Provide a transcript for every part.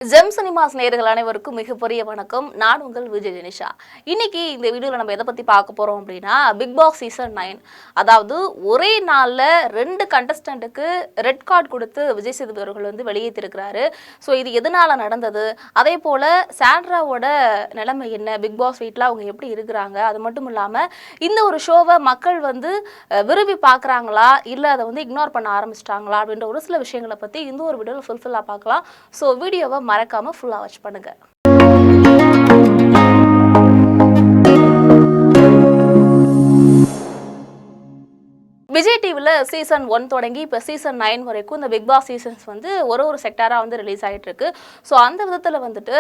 GeM cinemas நேயர்கள் அனைவருக்கும் மிகப்பெரிய வணக்கம். நான் உங்கள் விஜய் ஜெனிஷா. இன்னைக்கு இந்த வீடியோவில் நம்ம எதை பற்றி பார்க்க போகிறோம் அப்படின்னா, பிக் பாஸ் சீசன் 9. அதாவது ஒரே நாளில் 2 கண்டஸ்டண்ட்டுக்கு ரெட் கார்டு கொடுத்து விஜய் சேதுபதி அவர்கள் வந்து வெளியேற்றிருக்கிறாரு. ஸோ இது எதனால் நடந்தது, அதே போல் சாண்ட்ராவோட நிலைமை என்ன, பிக் பாஸ் வீட்டில் அவங்க எப்படி இருக்கிறாங்க, அது மட்டும் இல்லாமல் இந்த ஒரு ஷோவை மக்கள் வந்து விரும்பி பார்க்குறாங்களா இல்லை அதை வந்து இக்னோர் பண்ண ஆரம்பிச்சிட்டாங்களா அப்படின்ற ஒரு சில விஷயங்களை பற்றி இந்த ஒரு வீடியோவில் ஃபுல்ஃபில்லாக பார்க்கலாம். ஸோ வீடியோவை மறக்காம ஃபுல்லா வாட்ச் பண்ணுங்க. விஜய் டிவியில் சீசன் 1 தொடங்கி இப்போ சீசன் 9 வரைக்கும் இந்த பிக் பாஸ் சீசன்ஸ் வந்து ஒரு செக்டாராக வந்து ரிலீஸ் ஆகிட்டு இருக்கு. ஸோ அந்த விதத்தில் வந்துட்டு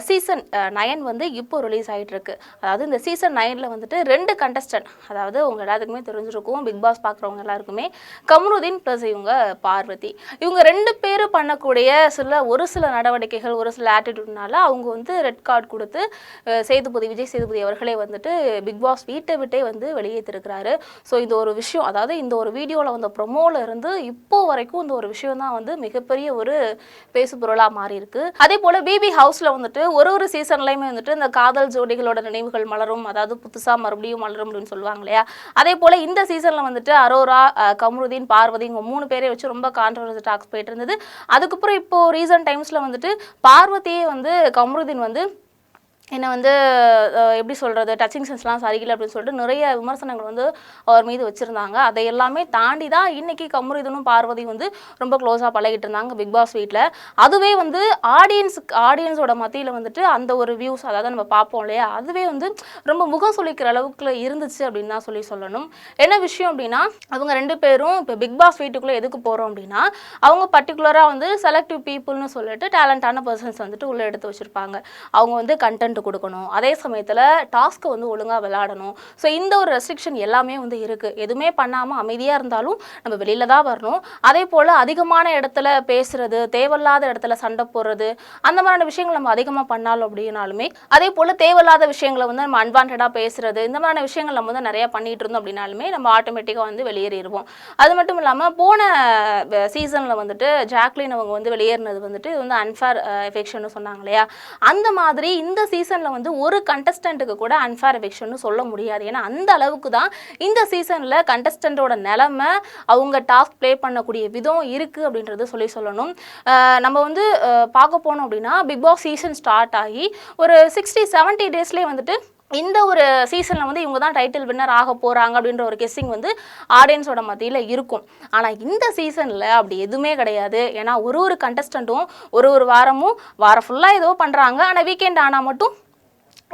சீசன் 9 வந்து இப்போ ரிலீஸ் ஆகிட்டு இருக்கு. அதாவது இந்த சீசன் 9ல் வந்துட்டு 2 கண்டஸ்டன்ட், அதாவது உங்க எல்லாத்துக்குமே தெரிஞ்சிருக்கும், பிக் பாஸ் பார்க்குறவங்க எல்லாருக்குமே, கமருதீன் ப்ளஸ் இவங்க பார்வதி, இவங்க 2 பேரும் பண்ணக்கூடிய ஒரு சில நடவடிக்கைகள், ஒரு சில ஆட்டிடியூட்னால அவங்க வந்து ரெட் கார்டு கொடுத்து விஜய் சேதுபதி அவர்களே வந்துட்டு பிக் பாஸ் வீட்டை விட்டே வந்து வெளியேற்றிருக்கிறாரு. ஸோ இந்த ஒரு விஷயம், அதாவது இந்த ஒரு வீடியோவில் வந்த ப்ரொமோல இருந்து இப்போ வரைக்கும் இந்த ஒரு விஷயம் தான் வந்து மிகப்பெரிய ஒரு பேசு பொருளாக மாறி இருக்கு. அதே போல பிபி ஹவுஸ்ல வந்துட்டு ஒரு சீசன்லையுமே வந்துட்டு இந்த காதல் ஜோடிகளோட நினைவுகள் மலரும், அதாவது புதுசா மறுபடியும் மலரும் அப்படின்னு சொல்லுவாங்க இல்லையா. அதே போல இந்த சீசன்ல வந்துட்டு அரோரா, கமருதீன், பார்வதி இவங்க 3 பேரை வச்சு ரொம்ப கான்ட்ரவர்சி டாக்ஸ் போயிட்டு இருந்தது. அதுக்கப்புறம் இப்போ ரீசன்ட் டைம்ஸ்ல வந்துட்டு பார்வதியே வந்து கமருதீன் வந்து என்னை வந்து எப்படி சொல்கிறது, டச்சிங் சென்ஸ்லாம் சரியில்லை அப்படின்னு சொல்லிட்டு நிறைய விமர்சனங்கள் வந்து அவர் மீது வச்சுருந்தாங்க. அதை எல்லாமே தாண்டி தான் இன்றைக்கி கமருதீனும் பார்வதி வந்து ரொம்ப க்ளோஸாக பழகிட்டு இருந்தாங்க பிக் பாஸ் வீட்டில். அதுவே வந்து ஆடியன்ஸோட மத்தியில் வந்துட்டு அந்த ஒரு வியூஸ், அதாவது நம்ம பார்ப்போம் இல்லையா, அதுவே வந்து ரொம்ப முகம் சொல்லிக்கிற அளவுக்கு இருந்துச்சு அப்படின்னு தான் சொல்லணும். என்ன விஷயம் அப்படின்னா, அவங்க 2 பேரும் இப்போ பிக் பாஸ் வீட்டுக்குள்ளே எதுக்கு போகிறோம் அப்படின்னா, அவங்க பர்டிகுலராக வந்து செலக்டிவ் பீப்புள்னு சொல்லிட்டு டேலண்டான பர்சன்ஸ் வந்துட்டு உள்ளே எடுத்து வச்சுருப்பாங்க. அவங்க வந்து கண்டென்ட் கொடுக்கணும், அதே சமயத்தில் டாஸ்க்கை வந்து ஒழுங்காக விளையாடணும். ஸோ இந்த ஒரு ரெஸ்ட்ரிக்ஷன் எல்லாமே வந்து இருக்குது. எதுவுமே பண்ணாமல் அமைதியாக இருந்தாலும் நம்ம வெளியில் தான் வரணும். அதே போல் அதிகமான இடத்துல பேசுறது, தேவையில்லாத இடத்துல சண்டை போடுறது, அந்த மாதிரியான விஷயங்கள் நம்ம அதிகமாக பண்ணாலும் அப்படின்னாலுமே, அதே போல் தேவையில்லாத விஷயங்களை வந்து நம்ம அட்வான்டேஜாக பேசுறது, இந்த மாதிரியான விஷயங்கள் நம்ம வந்து நிறையா பண்ணிட்டு இருந்தோம் அப்படின்னாலுமே நம்ம ஆட்டோமேட்டிக்காக வந்து வெளியேறிடுவோம். அது மட்டும் இல்லாமல் போன சீசனில் வந்துட்டு ஜாக்லின் அவங்க வந்து வெளியேறினது வந்துட்டு இது வந்து அன்ஃபேர் எஃபெக்ஷன் சொன்னாங்க இல்லையா. அந்த மாதிரி இந்த சீசன்ல வந்து ஒரு கண்டஸ்டன்ட்டுக்கு கூட அன்ஃபேர் எவிக்ஷன் சொல்ல முடியாது. ஏன்னா அந்த அளவுக்கு தான் இந்த சீசன்ல கண்டஸ்டன்ட்டோட நிலைமை, அவங்க டாஸ்க் ப்ளே பண்ணக்கூடிய விதம் இருக்கு அப்படின்றது சொல்லணும். நம்ம வந்து பார்க்க போனோம் அப்படின்னா, பிக் பாஸ் சீசன் ஸ்டார்ட் ஆகி ஒரு 60-70 டேஸ்லேயே வந்துட்டு இந்த ஒரு சீசனில் வந்து இவங்க தான் டைட்டில் வின்னர் ஆக போகிறாங்க அப்படின்ற ஒரு கெஸ்ஸிங் வந்து ஆடியன்ஸோட மத்தியில் இருக்கும். ஆனால் இந்த சீசனில் அப்படி எதுவுமே கிடையாது. ஏன்னா ஒரு கண்டஸ்டண்ட்டும் ஒரு வாரமும் வாரம் ஃபுல்லாக ஏதோ பண்ணுறாங்க. ஆனால் வீக்கெண்ட் ஆனால் மட்டும்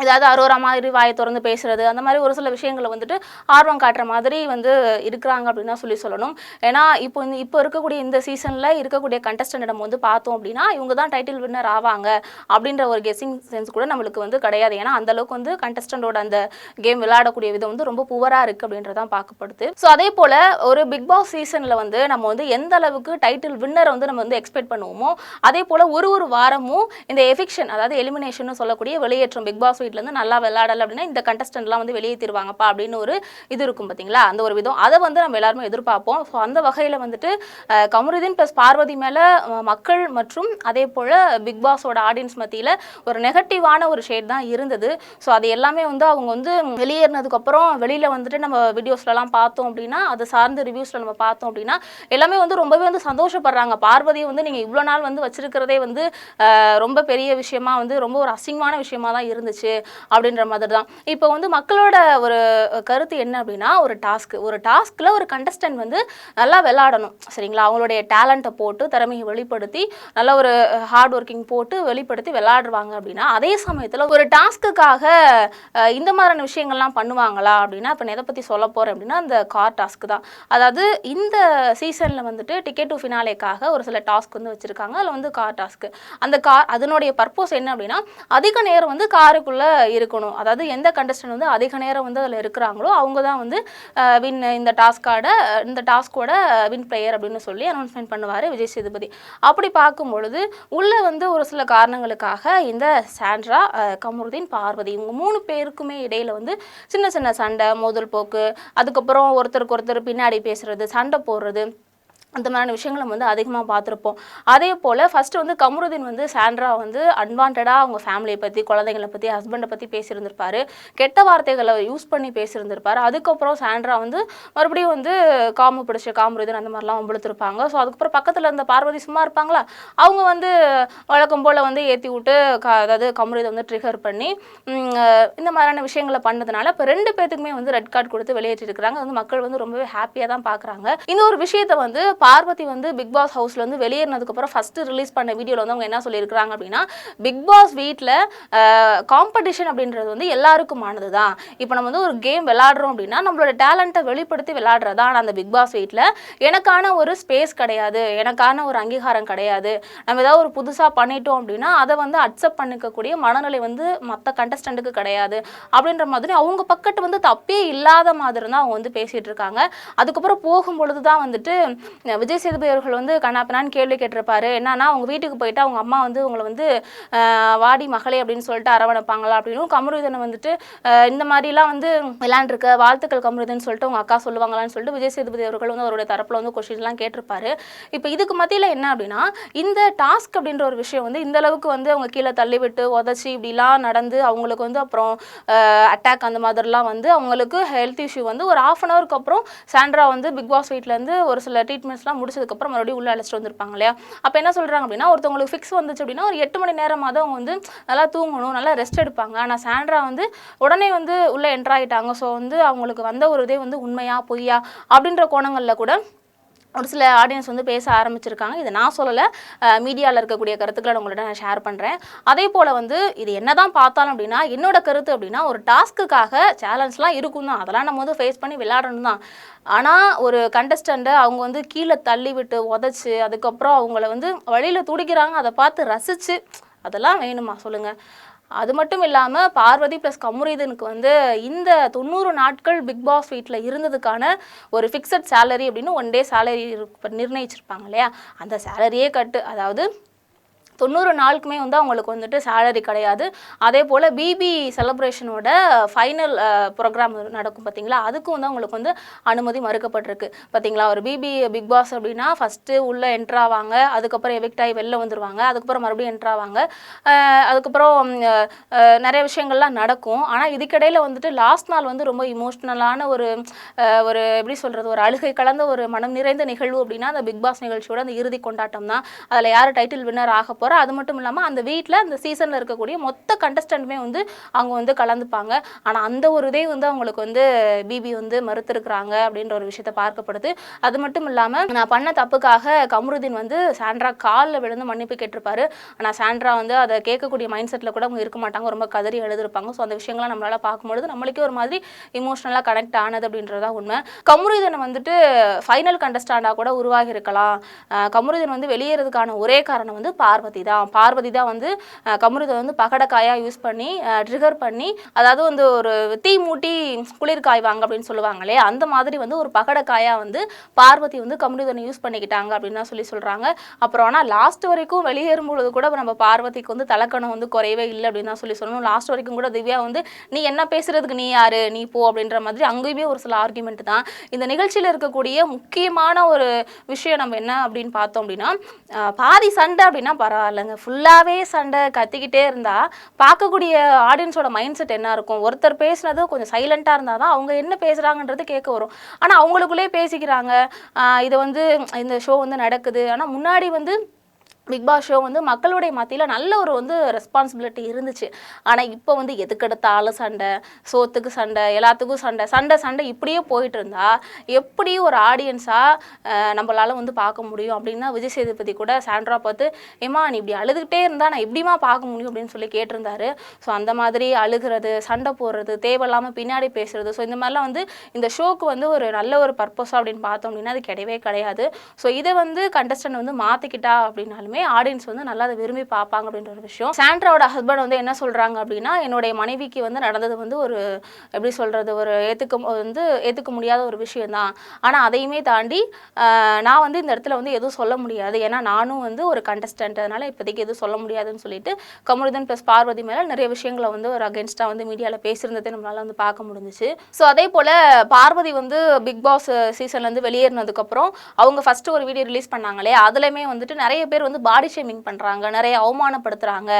ஏதாவது அரோரா மாதிரி வாயை திறந்து பேசுறது, அந்த மாதிரி ஒரு சில விஷயங்களை வந்துட்டு ஆர்வம் காட்டுற மாதிரி வந்து இருக்கிறாங்க அப்படின்னு தான் சொல்லணும். ஏன்னா இப்போ இருக்கக்கூடிய இந்த சீசனில் இருக்கக்கூடிய கண்டஸ்டன்ட் நம்ம வந்து பார்த்தோம் அப்படின்னா, இவங்க தான் டைட்டில் வின்னர் ஆவாங்க அப்படின்ற ஒரு கெஸ்ஸிங் சென்ஸ் கூட நம்மளுக்கு வந்து கிடையாது. ஏன்னா அந்தளவுக்கு வந்து கண்டஸ்டண்டோட அந்த கேம் விளையாடக்கூடிய விதம் வந்து ரொம்ப புவராக இருக்குது அப்படின்றதான் பார்க்கப்படுது. ஸோ அதே போல் ஒரு பிக் பாஸ் சீசனில் வந்து நம்ம வந்து எந்த அளவுக்கு டைட்டில் வின்னரை வந்து நம்ம வந்து எக்ஸ்பெக்ட் பண்ணுவோமோ, அதே போல் ஒரு வாரமும் இந்த எவிக்ஷன், அதாவது எலிமினேஷன் சொல்லக்கூடிய வெளியேற்றம், பிக் பாஸ் வீட்டிலேருந்து நல்லா விளையாடலை அப்படின்னா இந்த கண்டஸ்டன்ட்லாம் வந்து வெளியேற்றிடுவாங்கப்பா அப்படின்னு ஒரு இது இருக்கும் பார்த்தீங்களா, அந்த ஒரு விதம், அதை வந்து நம்ம எல்லாருமே எதிர்பார்ப்போம். ஸோ அந்த வகையில் வந்துட்டு கமருதீன் ப்ளஸ் பார்வதி மேலே மக்கள் மற்றும் அதே போல் பிக் பாஸோட ஆடியன்ஸ் மத்தியில் ஒரு நெகட்டிவான ஒரு ஷேட் தான் இருந்தது. ஸோ அது எல்லாமே வந்து அவங்க வந்து வெளியேறினதுக்கப்புறம் வெளியில் வந்துட்டு நம்ம வீடியோஸ்லலாம் பார்த்தோம் அப்படின்னா, அது சார்ந்த ரிவ்யூஸில் நம்ம பார்த்தோம் அப்படின்னா எல்லாமே வந்து ரொம்பவே வந்து சந்தோஷப்படுறாங்க. பார்வதியை வந்து நீங்கள் இவ்வளோ நாள் வந்து வச்சிருக்கிறதே வந்து ரொம்ப பெரிய விஷயமா வந்து ரொம்ப ஒரு அசிங்கமான விஷயமா தான் இருந்துச்சு அப்படின்ற மாதிரி தான். இப்போ வந்து மக்களோட ஒரு கருத்து என்ன அப்படின்னா, ஒரு டாஸ்கில் ஒரு கண்டஸ்டன்ட் வந்து நல்லா விளையாடணும், சரிங்களா, அவங்களுடைய டேலண்ட்டை போட்டு திறமையை வெளிப்படுத்தி நல்ல ஒரு ஹார்ட் ஒர்க்கிங் போட்டு வெளிப்படுத்தி விளையாடுவாங்க அப்படின்னா, அதே சமயத்தில் ஒரு டாஸ்க்குக்காக இந்த மாதிரியான விஷயங்கள்லாம் பண்ணுவாங்களா அப்படின்னா, இப்போ எதை பற்றி சொல்ல போகிறேன் அப்படின்னா, அந்த கார் டாஸ்க்கு தான். அதாவது இந்த சீசனில் வந்துட்டு டிக்கெட் டு ஃபினாலேக்காக ஒரு சில டாஸ்க் வந்து வச்சுருக்காங்க. அதில் வந்து கார் டாஸ்க்கு, அந்த கார் அதனுடைய பர்பஸ் என்ன அப்படின்னா, அதிக நேரம் வந்து காருக்குள்ளே இருக்கணும். அதாவது எந்த கண்டஸ்டன்ட் வந்து அதிக நேரம் வந்து அதில் இருக்கிறாங்களோ அவங்க தான் வந்து இந்த டாஸ்கோட வின் பிளேயர் அப்படின்னு சொல்லி அனௌன்ஸ்மெண்ட் பண்ணுவார் விஜய் சேதுபதி. அப்படி பார்க்கும் பொழுது உள்ள வந்து ஒரு சில காரணங்களுக்காக இந்த சாண்ட்ரா, கமருதீன், பார்வதி இவங்க 3 பேருக்குமே இடையில வந்து சின்ன சண்டை, மோதல் போக்கு, அதுக்கப்புறம் ஒருத்தருக்கு ஒருத்தர் பின்னாடி பேசுறது, சண்டை போடுறது, அந்த மாதிரியான விஷயங்களை வந்து அதிகமாக பார்த்துருப்போம். அதே போல் ஃபஸ்ட்டு வந்து கமருதீன் வந்து சாண்ட்ரா வந்து அட்வான்டடாக அவங்க ஃபேமிலியை பற்றி, குழந்தைங்களை பற்றி, ஹஸ்பண்டை பற்றி பேசியிருந்திருப்பார். கெட்ட வார்த்தைகளை யூஸ் பண்ணி பேசியிருந்திருப்பார். அதுக்கப்புறம் சாண்ட்ரா வந்து மறுபடியும் வந்து காம பிடிச்ச காமருதீன் அந்த மாதிரிலாம் வம்பிழுத்துருப்பாங்க. ஸோ அதுக்கப்புறம் பக்கத்தில் இருந்த பார்வதி சும்மா இருப்பாங்களா, அவங்க வந்து வழக்கம் போல் வந்து ஏற்றி விட்டு அதாவது கமருதீன் வந்து ட்ரிகர் பண்ணி இந்த மாதிரியான விஷயங்களை பண்ணதுனால இப்போ 2 பேத்துக்குமே வந்து ரெட் கார்டு கொடுத்து வெளியேற்றிருக்கிறாங்க. வந்து மக்கள் வந்து ரொம்பவே ஹாப்பியாக தான் பார்க்குறாங்க. இந்த ஒரு விஷயத்தை வந்து பார்வதி வந்து பிக் பாஸ் ஹவுஸ்ல வந்து வெளியேறினதுக்கு அப்புறம் ஃபர்ஸ்ட் ரிலீஸ் பண்ண வீடியோல வந்து அவங்க என்ன சொல்லியிருக்காங்க அப்படின்னா, பிக் பாஸ் வீட்டில் காம்படிஷன் அப்படின்றது வந்து எல்லாருக்குமானது தான். இப்போ நம்ம வந்து ஒரு கேம் விளையாடுறோம் அப்படின்னா நம்மளோட டேலண்ட்டை வெளிப்படுத்தி விளையாடுறதா. ஆனால் அந்த பிக் பாஸ் வீட்டில் எனக்கான ஒரு ஸ்பேஸ் கிடையாது, எனக்கான ஒரு அங்கீகாரம் கிடையாது. நம்ம ஏதாவது ஒரு புதுசாக பண்ணிட்டோம் அப்படின்னா அதை வந்து அக்செப்ட் பண்ணிக்கக்கூடிய மனநிலை வந்து மற்ற கண்டஸ்டண்ட்டுக்கு கிடையாது அப்படின்ற மாதிரி அவங்க பக்கத்து வந்து தப்பே இல்லாத மாதிரி தான் அவங்க வந்து பேசிட்டு இருக்காங்க. அதுக்கப்புறம் போகும்பொழுது தான் வந்துட்டு விஜய் சேதுபதி அவர்கள் வந்து கண்ணாப்பனான்னு கேள்வி கேட்டிருப்பாரு. என்னன்னா அவங்க வீட்டுக்கு போயிட்டு அவங்க அம்மா வந்து உங்களை வந்து வாடி மகளே அப்படின்னு சொல்லிட்டு அரவணைப்பாங்களா அப்படின்னு. கமருதீனை வந்துட்டு இந்த மாதிரிலாம் வந்து விளையாண்டுருக்க வாழ்த்துக்கள் கமருதீன் சொல்லிட்டு உங்க அக்கா சொல்லுவாங்களான்னு சொல்லிட்டு விஜய் சேதுபதி அவர்கள் வந்து அவருடைய தரப்புல வந்து கொஸ்டின்லாம் கேட்டிருப்பாரு. இப்போ இதுக்கு மத்தியில் என்ன அப்படின்னா, இந்த டாஸ்க் அப்படின்ற ஒரு விஷயம் வந்து இந்த அளவுக்கு வந்து அவங்க கீழே தள்ளி விட்டு உதச்சி இப்படிலாம் நடந்து அவங்களுக்கு வந்து அப்புறம் அட்டாக் அந்த மாதிரிலாம் வந்து அவங்களுக்கு ஹெல்த் இஷ்யூ வந்து ஒரு 1/2 ஹவருக்கு அப்புறம் சாண்ட்ரா வந்து பிக் பாஸ் வீட்டிலேருந்து ஒரு சில ட்ரீட்மெண்ட்ஸ்லாம் முடிச்சதுக்கப்புறம் மறுபடியும் உள்ளே அழைச்சிட்டு வந்திருப்பாங்க இல்லையா. அப்போ என்ன சொல்கிறாங்க அப்படின்னா, ஒருத்தவங்களுக்கு ஃபிக்ஸ் வந்துச்சு அப்படின்னா ஒரு 8 மணி நேரமாக தான் அவங்க வந்து நல்லா தூங்கணும், நல்லா ரெஸ்ட் எடுப்பாங்க. ஆனால் சாண்ட்ரா வந்து உடனே வந்து உள்ளே என்ட்ரு ஆகிட்டாங்க. ஸோ வந்து அவங்களுக்கு வந்த ஒரு இதே வந்து உண்மையா பொய்யா அப்படின்ற கோணங்களில் கூட ஒரு சில ஆடியன்ஸ் வந்து பேச ஆரம்பிச்சிருக்காங்க. இதை நான் சொல்லலை, மீடியாவில் இருக்கக்கூடிய கருத்துக்களை உங்கள்கிட்ட நான் ஷேர் பண்ணுறேன். அதே போல் வந்து இது என்ன தான் பார்த்தாலும் அப்படின்னா என்னோட கருத்து அப்படின்னா, ஒரு டாஸ்க்குக்காக சேலஞ்ச்லாம் இருக்கும் தான், அதெல்லாம் நம்ம வந்து ஃபேஸ் பண்ணி விளையாடணும் தான். ஆனால் ஒரு கண்டஸ்டண்ட்டை அவங்க வந்து கீழே தள்ளி விட்டு உதச்சி அதுக்கப்புறம் அவங்கள வந்து வழியில் துடிக்கிறாங்க, அதை பார்த்து ரசித்து அதெல்லாம் வேணுமா சொல்லுங்கள். அது மட்டும் இல்லாமல் பார்வதி ப்ளஸ் கமருதீனுக்கு வந்து இந்த 90 நாட்கள் பிக் பாஸ் வீட்டில் இருந்ததுக்கான ஒரு ஃபிக்ஸட் சேலரி அப்படின்னு 1 டே சேலரி நிர்ணயிச்சிருப்பாங்க இல்லையா, அந்த சேலரியே கட்டு. அதாவது 90 நாளுக்குமே வந்து அவங்களுக்கு வந்துட்டு சேலரி கிடையாது. அதே போல் பிபி செலிப்ரேஷனோட ஃபைனல் ப்ரோக்ராம் நடக்கும் பார்த்தீங்களா, அதுக்கும் வந்து அவங்களுக்கு வந்து அனுமதி மறுக்கப்பட்டிருக்கு பார்த்தீங்களா. ஒரு பிக் பாஸ் அப்படின்னா ஃபஸ்ட்டு உள்ளே என்ட்ராவாங்க, அதுக்கப்புறம் எவிக்ட் ஆகி வெளில வந்துடுவாங்க, அதுக்கப்புறம் மறுபடியும் என்ட்ராவாங்க, அதுக்கப்புறம் நிறைய விஷயங்கள்லாம் நடக்கும். ஆனால் இதுக்கிடையில் வந்துட்டு லாஸ்ட் நாள் வந்து ரொம்ப இமோஷ்னலான ஒரு எப்படி சொல்கிறது, ஒரு அழுகை கலந்த ஒரு மனம் நிறைந்த நிகழ்வு அப்படின்னா அந்த பிக் பாஸ் நிகழ்ச்சியோட அந்த இறுதி கொண்டாட்டம் தான். அதில் யார் டைட்டில் வின்னர் ஆக போகிறோம். அது மட்டும் இல்லாமல் அந்த வீட்டில் அந்த சீசனில் இருக்கக்கூடிய மொத்த கண்டஸ்டண்ட்டுமே வந்து அவங்க வந்து கலந்துப்பாங்க. ஆனால் அந்த ஒரு இதே வந்து அவங்களுக்கு வந்து பிபி வந்து மறுத்திருக்கிறாங்க அப்படின்ற ஒரு விஷயத்தை பார்க்கப்படுது. அது மட்டும் இல்லாமல் நான் பண்ண தப்புக்காக கமருதீன் வந்து சாண்ட்ரா காலில் விழுந்து மன்னிப்பு கேட்டிருப்பாரு. ஆனால் சாண்ட்ரா வந்து அதை கேட்கக்கூடிய மைண்ட் செட்டில் கூட அவங்க இருக்க மாட்டாங்க, ரொம்ப கதறி எழுதிருப்பாங்க. ஸோ அந்த விஷயங்கள்லாம் நம்மளால் பார்க்கும்பொழுது நம்மளுக்கே ஒரு மாதிரி இமோஷனலாக கனெக்ட் ஆனது அப்படின்றதான் உண்மை. கமருதீனை வந்துட்டு ஃபைனல் கண்டஸ்டாண்டாக கூட உருவாகி இருக்கலாம். கமருதீன் வந்து வெளியேறதுக்கான ஒரே காரணம் வந்து பார்வதி தான் வந்து கமருதீனை வந்து பகடக்காயாக யூஸ் பண்ணி ட்ரிகர் பண்ணி, அதாவது வந்து ஒரு தீ மூட்டி குளிர் காய்வாங்க அப்படின்னு சொல்லுவாங்களே, அந்த மாதிரி வந்து ஒரு பகடக்காயாக வந்து பார்வதி வந்து கமருதீனை யூஸ் பண்ணிக்கிட்டாங்க அப்படின்னு தான் சொல்கிறாங்க. அப்புறம் ஆனால் லாஸ்ட் வரைக்கும் வெளியேறும் பொழுது கூட நம்ம பார்வதிக்கு வந்து தலக்கணம் வந்து குறையவே இல்லை அப்படின்னு தான் சொல்லணும். லாஸ்ட் வரைக்கும் கூட திவ்யா வந்து நீ என்ன பேசுறதுக்கு நீ யாரு, நீ போ அப்படின்ற மாதிரி அங்கேயுமே ஒரு சில ஆர்குமெண்ட் தான். இந்த நிகழ்ச்சியில் இருக்கக்கூடிய முக்கியமான ஒரு விஷயம் நம்ம என்ன அப்படின்னு பார்த்தோம் அப்படின்னா, பாதி சண்டை அப்படின்னா பரவாயில்லைங்க, ஃபுல்லாகவே சண்டை கத்திக்கிட்டே இருந்தால் பார்க்கக்கூடிய ஆடியன்ஸோட மைண்ட் செட் என்ன இருக்கும். ஒருத்தர் பேசுனது கொஞ்சம் சைலண்ட்டாக இருந்தால் தான் அவங்க என்ன பேசுகிறாங்கன்றது கேட்க வரும். ஆனால் அவங்களுக்குள்ளே பேசிக்கிறாங்க. இதை வந்து இந்த ஷோ வந்து நடக்குது. ஆனால் முன்னாடி வந்து பிக் பாஸ் ஷோ வந்து மக்களுடைய மத்தியில் நல்ல ஒரு வந்து ரெஸ்பான்சிபிலிட்டி இருந்துச்சு. ஆனால் இப்போ வந்து எதுக்கெடுத்தாலும் சண்டை, சோத்துக்கு சண்டை, எல்லாத்துக்கும் சண்டை இப்படியே போயிட்டு இருந்தா எப்படி ஒரு ஆடியன்ஸாக நம்மளால் வந்து பார்க்க முடியும் அப்படின்னா, விஜய் சேதுபதி கூட சாண்ட்ரா பார்த்து ஏமா நீ இப்படி அழுதுகிட்டே இருந்தால் நான் எப்படிமா பார்க்க முடியும் அப்படின்னு சொல்லி கேட்டிருந்தாரு. ஸோ அந்த மாதிரி அழுகிறது, சண்டை போடுறது, தேவையில்லாமல் பின்னாடி பேசுறது, ஸோ இந்த மாதிரிலாம் வந்து இந்த ஷோக்கு வந்து ஒரு நல்ல ஒரு பர்பஸாக அப்படின்னு பார்த்தோம் அப்படின்னா அது கிடையவே கிடையாது. ஸோ இதை வந்து கண்டஸ்டன்ட் வந்து மாற்றிக்கிட்டா அப்படின்னாலும் இருந்தாலுமே ஆடியன்ஸ் வந்து நல்லா அதை விரும்பி பார்ப்பாங்க அப்படின்ற ஒரு விஷயம். சாண்ட்ராவோட ஹஸ்பண்ட் வந்து என்ன சொல்கிறாங்க அப்படின்னா, என்னுடைய மனைவிக்கு வந்து நடந்தது வந்து ஒரு எப்படி சொல்கிறது, ஒரு ஏற்றுக்க முடியாத ஒரு விஷயம் தான். ஆனால் அதையுமே தாண்டி நான் வந்து இந்த இடத்துல வந்து எதுவும் சொல்ல முடியாது, ஏன்னா நானும் வந்து ஒரு கண்டஸ்டன்ட், அதனால் இப்போதைக்கு எதுவும் சொல்ல முடியாதுன்னு சொல்லிட்டு கமருதீன் ப்ளஸ் பார்வதி மேலே நிறைய விஷயங்களை வந்து ஒரு அகேன்ஸ்டாக வந்து மீடியாவில் பேசுகிறதே நம்மளால் வந்து பார்க்க முடிஞ்சிச்சு. ஸோ அதே போல் பார்வதி வந்து பிக் பாஸ் சீசன்லேருந்து வெளியேறினதுக்கப்புறம் அவங்க ஃபஸ்ட்டு ஒரு வீடியோ ரிலீஸ் பண்ணாங்களே, அதுலேயுமே வந்துட்டு நிறைய பேர் வந்து பாடி ஷேமிங் பண்ணுறாங்க, நிறைய அவமானப்படுத்துகிறாங்க.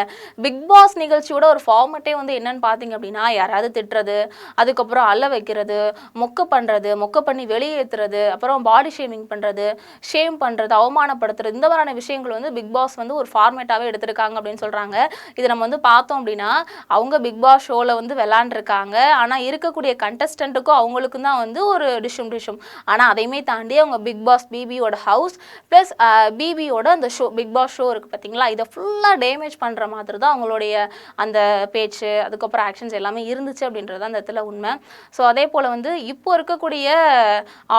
பிக் பாஸ் நிகழ்ச்சியோட ஒரு ஃபார்மட்டே வந்து என்னன்னு பார்த்தீங்க அப்படின்னா, யாராவது திட்டுறது, அதுக்கப்புறம் அள்ள வைக்கிறது, மொக்க பண்ணி வெளியேற்றுறது, அப்புறம் பாடி ஷேமிங் பண்ணுறது, ஷேம் பண்ணுறது, அவமானப்படுத்துறது, இந்த மாதிரியான விஷயங்கள் வந்து பிக் பாஸ் வந்து ஒரு ஃபார்மேட்டாகவே எடுத்திருக்காங்க அப்படின்னு சொல்கிறாங்க. இது நம்ம வந்து பார்த்தோம் அப்படின்னா, அவங்க பிக் பாஸ் ஷோவில் வந்து விளாண்டுருக்காங்க, ஆனால் இருக்கக்கூடிய கண்டஸ்டண்ட்டுக்கும் அவங்களுக்கும் தான் வந்து ஒரு டிஷும். ஆனால் அதையுமே தாண்டி அவங்க பிக் பாஸ் பிபியோட ஹவுஸ் ப்ளஸ் பிபியோட அந்த ஷோ, பிக் பாஸ் ஷோ இருக்குது பார்த்தீங்களா, இதை ஃபுல்லாக டேமேஜ் பண்ணுற மாதிரி தான் அவங்களுடைய அந்த பேச்சு, அதுக்கப்புறம் ஆக்ஷன்ஸ் எல்லாமே இருந்துச்சு அப்படின்றது அந்த இடத்துல உண்மை. ஸோ அதே போல் வந்து இப்போ இருக்கக்கூடிய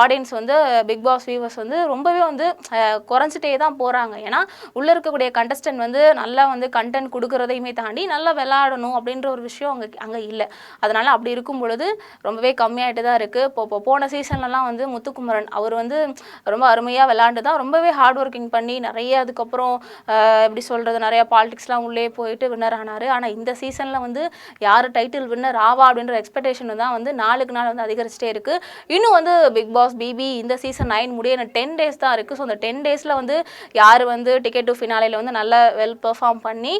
ஆடியன்ஸ் வந்து பிக் பாஸ் வியூவர்ஸ் வந்து ரொம்பவே வந்து குறைஞ்சிட்டே தான் போகிறாங்க. ஏன்னா உள்ளே இருக்கக்கூடிய கண்டஸ்டன்ட் வந்து நல்லா வந்து கண்டென்ட் கொடுக்குறதையுமே தாண்டி நல்லா விளையாடணும் அப்படின்ற ஒரு விஷயம் அங்கே இல்லை. அதனால் அப்படி இருக்கும் பொழுது ரொம்பவே கம்மியாகிட்டு தான் இருக்குது. இப்போ போன சீசன்லலாம் வந்து முத்துக்குமரன் அவர் வந்து ரொம்ப அருமையாக விளையாண்டு தான் ரொம்பவே ஹார்ட் ஒர்க்கிங் பண்ணி நிறைய, அதுக்கப்புறம் எப்படி சொல்கிறது, நிறையா பாலிடிக்ஸ்லாம் உள்ளே போயிட்டு வின்னர் ஆனார். ஆனால் இந்த சீசனில் வந்து யார் டைட்டில் வின்னர் ஆவா அப்படின்ற எக்ஸ்பெக்டேஷன் தான் வந்து நாளுக்கு நாள் வந்து அதிகரிச்சிட்டே இருக்குது. இன்னும் வந்து பிக் பாஸ் பிபி இந்த சீசன் 9 முடிய 10 டேஸ் தான் இருக்குது. ஸோ அந்த 10 டேஸில் வந்து யார் வந்து டிக்கெட் டு ஃபினாலையில் வந்து நல்லா வெல் பெர்ஃபார்ம் பண்ணி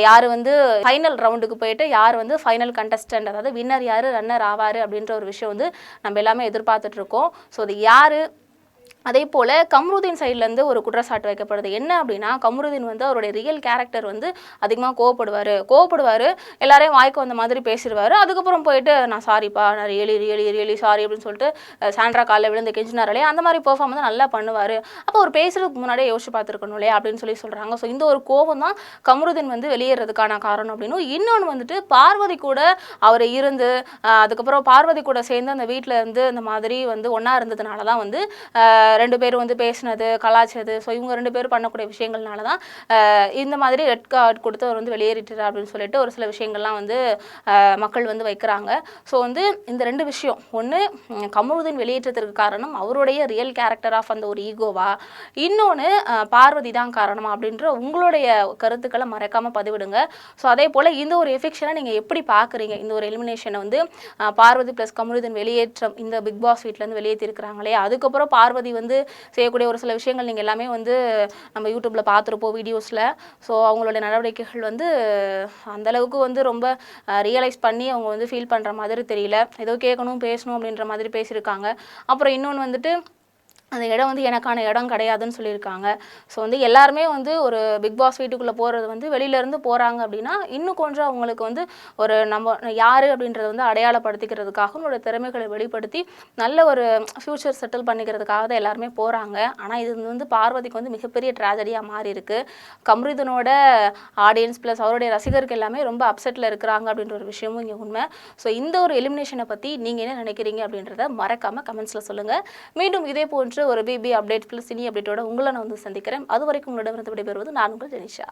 யார் வந்து ஃபைனல் ரவுண்டுக்கு போயிட்டு யார் வந்து ஃபைனல் கண்டஸ்டன்ட், அதாவது வின்னர் யார், ரன்னர் ஆவார் அப்படின்ற ஒரு விஷயம் வந்து நம்ம எல்லாமே எதிர்பார்த்துட்ருக்கோம். ஸோ அது யார். அதே போல் கம்ருதீன் சைட்லேருந்து ஒரு குற்றச்சாட்டு வைக்கப்படுது. என்ன அப்படின்னா, கம்ருதீன் வந்து அவருடைய ரியல் கேரக்டர் வந்து அதிகமாக கோவப்படுவார், எல்லாரையும் வாய்க்கு வந்த மாதிரி பேசிடுவார். அதுக்கப்புறம் போயிட்டு நான் சாரிப்பா, நான் ரியலி சாரி அப்படின்னு சொல்லிட்டு சாண்ட்ரா காலில் விழுந்து கெஞ்சினாரே, அந்த மாதிரி பெர்ஃபார்ம் வந்து நல்லா பண்ணுவார். அப்போ அவர் பேசுறதுக்கு முன்னாடியே யோசிச்சு பார்த்துருக்கணும் இல்லையா அப்படின்னு சொல்கிறாங்க. ஸோ இந்த ஒரு கோவம் தான் கம்ருதீன் வந்து வெளியேறதுக்கான காரணம் அப்படின்னும். இன்னொன்று வந்துட்டு பார்வதி கூட அவர் இருந்து அதுக்கப்புறம் பார்வதி கூட சேர்ந்து அந்த வீட்டில் இருந்து இந்த மாதிரி வந்து ஒன்றா இருந்ததுனால தான் வந்து 2 பேரும் வந்து பேசினது, கலாச்சது, ஸோ இவங்க 2 பேரும் பண்ணக்கூடிய விஷயங்கள்னால தான் இந்த மாதிரி ரெட் கார்டு கொடுத்து அவர் வந்து வெளியேறிட்டார் அப்படின்னு சொல்லிட்டு ஒரு சில விஷயங்கள்லாம் வந்து மக்கள் வந்து வைக்கிறாங்க. ஸோ வந்து இந்த 2 விஷயம், ஒன்று கமருதீன் வெளியேற்றத்திற்கு காரணம் அவருடைய ரியல் கேரக்டர் ஆஃப் அந்த ஒரு ஈகோவா, இன்னொன்று பார்வதி தான் காரணமா அப்படின்ற உங்களுடைய கருத்துக்களை மறக்காமல் பதிவிடுங்க. ஸோ அதே போல் இந்த ஒரு எஃபெக்ஷனை நீங்கள் எப்படி பார்க்குறீங்க, இந்த ஒரு எலிமினேஷனை வந்து பார்வதி ப்ளஸ் கமருதீன் வெளியேற்றம் இந்த பிக் பாஸ் வீட்டிலேருந்து வெளியேற்றிருக்கிறாங்களே, அதுக்கப்புறம் பார்வதி வந்து செய்யக்கூடிய ஒரு சில விஷயங்கள் நீங்கள் எல்லாமே வந்து நம்ம யூடியூப்பில் பார்த்துருப்போம் வீடியோஸில். ஸோ அவங்களுடைய நடவடிக்கைகள் வந்து அந்தளவுக்கு வந்து ரொம்ப ரியலைஸ் பண்ணி அவங்க வந்து ஃபீல் பண்ணுற மாதிரி தெரியல. ஏதோ கேட்கணும் பேசணும் அப்படின்ற மாதிரி பேசியிருக்காங்க. அப்புறம் இன்னொன்று வந்துட்டு அந்த இடம் வந்து எனக்கான இடம் கிடையாதுன்னு சொல்லியிருக்காங்க. ஸோ வந்து எல்லாருமே வந்து ஒரு பிக் பாஸ் வீட்டுக்குள்ளே போகிறது வந்து வெளியிலேருந்து போகிறாங்க அப்படின்னா இன்னும் கொஞ்சம் அவங்களுக்கு வந்து ஒரு நம்ம யார் அப்படின்றத வந்து அடையாளப்படுத்திக்கிறதுக்காக உங்களோட திறமைகளை வெளிப்படுத்தி நல்ல ஒரு ஃப்யூச்சர் செட்டில் பண்ணிக்கிறதுக்காக தான் எல்லாருமே போகிறாங்க. ஆனால் இது வந்து பார்வதிக்கு வந்து மிகப்பெரிய ட்ராஜடியாக மாறி இருக்குது. கம்ருதீனோட ஆடியன்ஸ் ப்ளஸ் அவருடைய ரசிகர்கள் எல்லாமே ரொம்ப அப்செட்டில் இருக்கிறாங்க அப்படின்ற ஒரு விஷயமும் இங்கே உண்மை. ஸோ இந்த ஒரு எலிமினேஷனை பற்றி நீங்கள் என்ன நினைக்கிறீங்க அப்படின்றத மறக்காமல் கமெண்ட்ஸில் சொல்லுங்கள். மீண்டும் இதே போன்று ஒரு பிபி அப்டேட் ப்ளஸ் சினி அப்டேட்டோட உங்களை நான் வந்து சந்திக்கிறேன். அது வரைக்கும் உங்களிடமிருந்து விடைபெறுவது நான் உங்கள் ஜெனிஷா.